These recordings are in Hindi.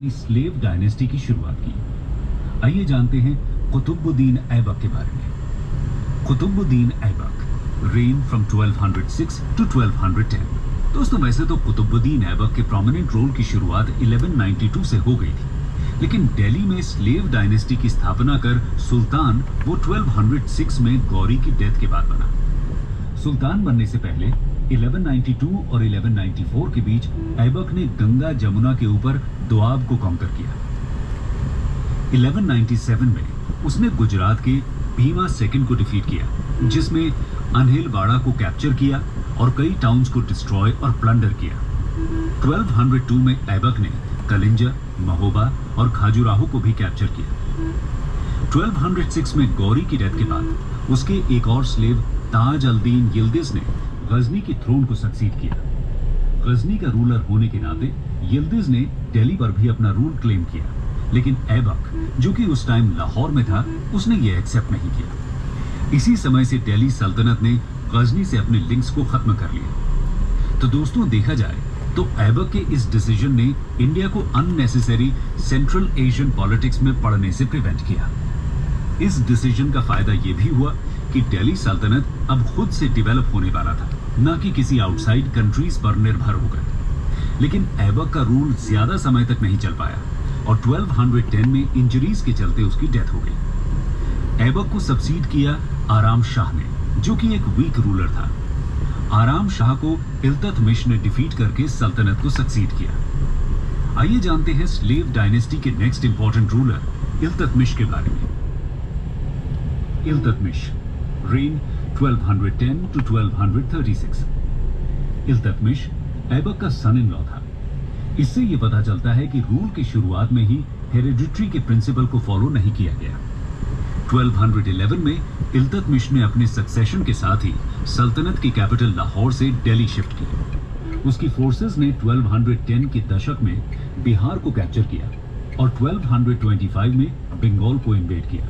स्लेव डायनेस्टी की शुरुआत की। आइए जानते हैं कुतुबुद्दीन ऐबक के बारे में। Qutubuddin Aibak reigned from 1206 to 1210। दोस्तों, वैसे तो कुतुबुद्दीन ऐबक के प्रोमिनेंट रोल की शुरुआत 1192 से हो गई थी, लेकिन दिल्ली में स्लेव डायनेस्टी की स्थापना कर सुल्तान वो 1206 में गौरी की डेथ के बाद बना। सुल्तान बनने से पहले 1192 और 1194 के बीच ऐबक ने गंगा जमुना के ऊपर दोआब को कॉन्कर किया। 1197 में उसने गुजरात के भीमा सेकंड को डिफीट किया, जिसमें अनहिलवाड़ा को कैप्चर किया और कई टाउन्स को डिस्ट्रॉय और प्लंडर किया। 1202 में ऐबक ने कलिंजा, महोबा और खाजुराहो को भी कैप्चर किया। 1206 में गौरी की डेथ के बाद उसके एक और स्लेव ताज अल-दीन यिल्दिज ने गजनी की थ्रोन को सक्सीड किया। गजनी का रूलर होने के नाते यिल्दिज ने दिल्ली पर भी अपना रूल क्लेम किया, लेकिन ऐबक, जो कि उस टाइम लाहौर में था, उसने ये एक्सेप्ट नहीं किया। इसी समय से दिल्ली सल्तनत ने गजनी से अपने लिंक्स को खत्म कर लिया। तो दोस्तों, देखा जाए तो ऐबक के इस डिसीजन ने इंडिया को अननेसेसरी सेंट्रल एशियन पॉलिटिक्स में पड़ने से प्रिवेंट किया। इस डिसीजन का फायदा यह भी हुआ कि दिल्ली सल्तनत अब खुद से डेवलप होने वाला था, न कि किसी आउटसाइड कंट्रीज पर निर्भर होकर। लेकिन ऐबक का रूल ज्यादा समय तक नहीं चल पाया और 1210 में इंजरीज के चलते उसकी डेथ हो गई। ऐबक को सक्सीड किया आराम शाह ने, जो कि एक वीक रूलर था। आराम शाह को इल्तुतमिश ने डिफीट करके सल्तनत को सक्सीड किया। आइए जानते हैं स्लेव डायनेस्टी के नेक्स्ट इंपॉर्टेंट रूलर इल्तुतमिश के बारे में। Iltutmish rain 1210 to 1236। इल्तुतमिश ऐबक का सन इन लॉ था। इससे यह पता चलता है कि रूल की शुरुआत में ही हेरिडिटरी के प्रिंसिपल को फॉलो नहीं किया गया। 1211 में इल्तुतमिश ने अपने सक्सेशन के साथ ही सल्तनत की कैपिटल लाहौर से दिल्ली शिफ्ट की। उसकी फोर्सेस ने 1210 के दशक में बिहार को कैप्चर किया और 1225 में बंगाल को इन्वेड किया।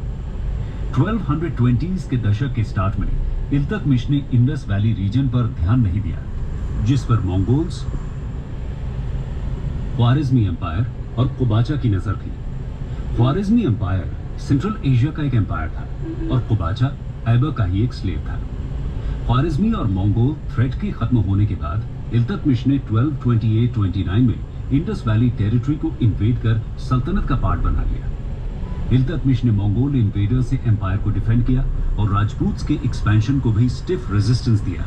1220s के दशक के स्टार्ट में इल्तुतमिश ने इंडस वैली रीजन पर ध्यान नहीं दिया, जिस पर मंगोल्स, ख्वारिज़मी एम्पायर और कुबाचा की नजर थी। ख्वारिज़मी एम्पायर सेंट्रल एशिया का एक एम्पायर था और कुबाचा ऐबक का ही एक स्लेव था। ख्वारिज़मी और मंगोल थ्रेट के खत्म होने के बाद इल्तुतमिश ने 1228-29 में इंडस वैली टेरिटरी को इन्वेड कर सल्तनत का पार्ट बना लिया। इल्तुतमिश ने मंगोल इन्वेडर से एम्पायर को डिफेंड किया और राजपूत्स के एक्सपेंशन को भी स्टिफ रेजिस्टेंस दिया।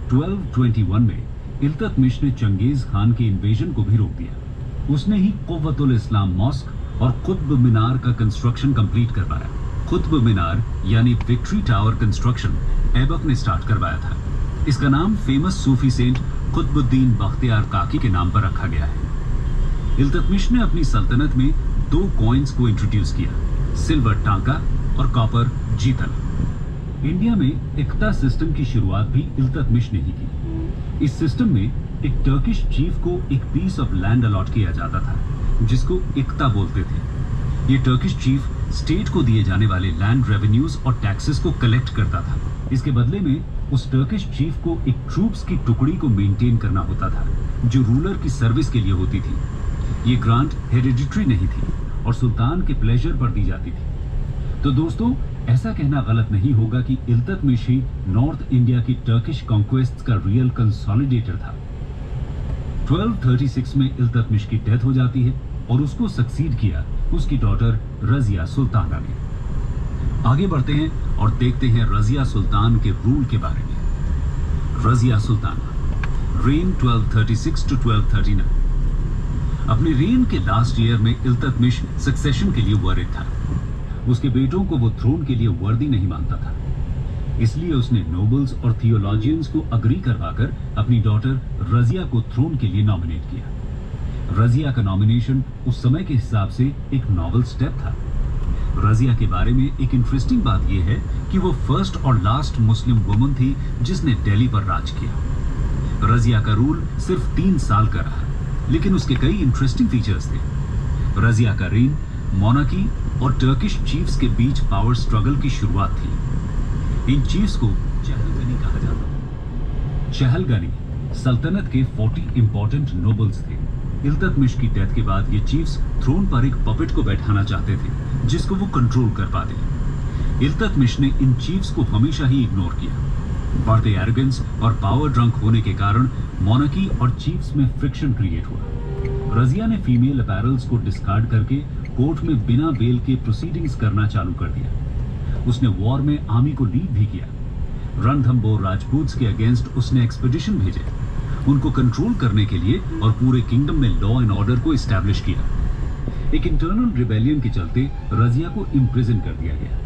1221 में इल्तुतमिश ने चंगेज खान के इन्वेजन को भी रोक दिया। उसने ही कुव्वतुल इस्लाम मॉस्क और कुतुब मीनार का कंस्ट्रक्शन कंप्लीट करवाया। कुतुब मीनार यानी विक्ट्री टावर कंस्ट्रक्शन ऐबक ने स्टार्ट करवाया था। इसका नाम famous Sufi saint Qutubuddin Bakhtiyar काकी के नाम पर रखा गया है। इल्तुतमिश ने अपनी सल्तनत में 2 कॉइन्स को इंट्रोड्यूस किया, सिल्वर टांका और कॉपर जीतल। इंडिया में इक्ता सिस्टम की शुरुआत भी इल्तुतमिश ने ही की। इस सिस्टम में एक टर्किश चीफ को एक पीस ऑफ लैंड अलॉट किया जाता था, जिसको इक्ता बोलते थे। ये टर्किश चीफ स्टेट को दिए जाने वाले लैंड रेवेन्यूज और टैक्सेस को कलेक्ट करता था। इसके बदले में उस टर्किश चीफ को एक ट्रूप्स की टुकड़ी को मेंटेन करना होता था, जो रूलर की सर्विस के लिए होती थी। ये ग्रांट हेरिडिटरी नहीं थी और सुल्तान के प्लेजर पर दी जाती थी। तो दोस्तों, ऐसा कहना गलत नहीं होगा कि इल्तुतमिश ही नॉर्थ इंडिया की टर्किश कॉन्क्वेस्ट का रियल कंसोलिडेटर था। 1236 में इल्तुतमिश की डेथ हो जाती है और उसको सक्सीड किया उसकी डॉटर रजिया सुल्ताना ने। आगे बढ़ते हैं और देखते हैं रजिया सुल्तान के रूल के बारे में। Razia Sultana rain 1236 to 1239। अपने रेन के लास्ट ईयर में इल्तुतमिश सक्सेशन के लिए वर्रिड था। उसके बेटों को वो थ्रोन के लिए वर्दी नहीं मानता था, इसलिए उसने नोबल्स और थियोलॉजियंस को अग्री करवाकर अपनी डॉटर रजिया को थ्रोन के लिए नॉमिनेट किया। रजिया का नॉमिनेशन उस समय के हिसाब से एक नॉवल स्टेप था। रजिया के बारे में एक इंटरेस्टिंग बात यह है कि वो फर्स्ट और लास्ट मुस्लिम वुमन थी जिसने दिल्ली पर राज किया। रजिया का रूल सिर्फ 3 साल का रहा, लेकिन उसके कई इंटरेस्टिंग फीचर्स थे। रजिया का रेन मोनार्की और टर्किश चीफ्स के बीच पावर स्ट्रगल की शुरुआत थी। इन चीफ्स को चहलगनी कहा जाता है। चहलगनी सल्तनत के 40 इंपॉर्टेंट नोबल्स थे। इल्तुतमिश की डेथ के बाद ये चीफ्स थ्रोन पर एक पपेट को बैठाना चाहते थे जिसको वो कंट्रोल कर पाते। इल्तुतमिश ने इन चीफ्स को हमेशा ही इग्नोर किया। बढ़ते एरोगेंस और पावर ड्रंक होने के कारण मोनार्की और चीफ्स में फ्रिक्शन क्रिएट हुआ। रजिया ने फीमेल अपैरल्स को डिस्कार्ड करके कोर्ट में बिना बेल के प्रोसीडिंग्स करना चालू कर दिया। उसने वॉर में आर्मी को लीड भी किया। रणथंबोर राजपूत्स के अगेंस्ट उसने एक्सपेडिशन भेजे, उनको कंट्रोल करने के लिए, और पूरे किंगडम में लॉ एंड ऑर्डर को एस्टैब्लिश किया। एक इंटरनल रिबेलियन के चलते रजिया को इम्प्रिजन कर दिया गया,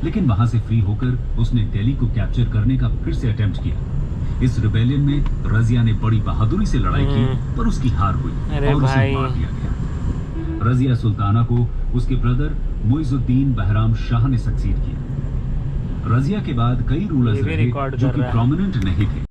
लेकिन वहां से फ्री होकर उसने दिल्ली को कैप्चर करने का फिर से अटेम्प्ट किया। इस रिबेलियन में रजिया ने बड़ी बहादुरी से लड़ाई की, पर उसकी हार हुई और उसे मार दिया गया। रजिया सुल्ताना को उसके ब्रदर मुइजुद्दीन बहराम शाह ने सक्सीड किया। रजिया के बाद कई रूलर्स रहे जो कि प्रोमिनेंट नहीं थे।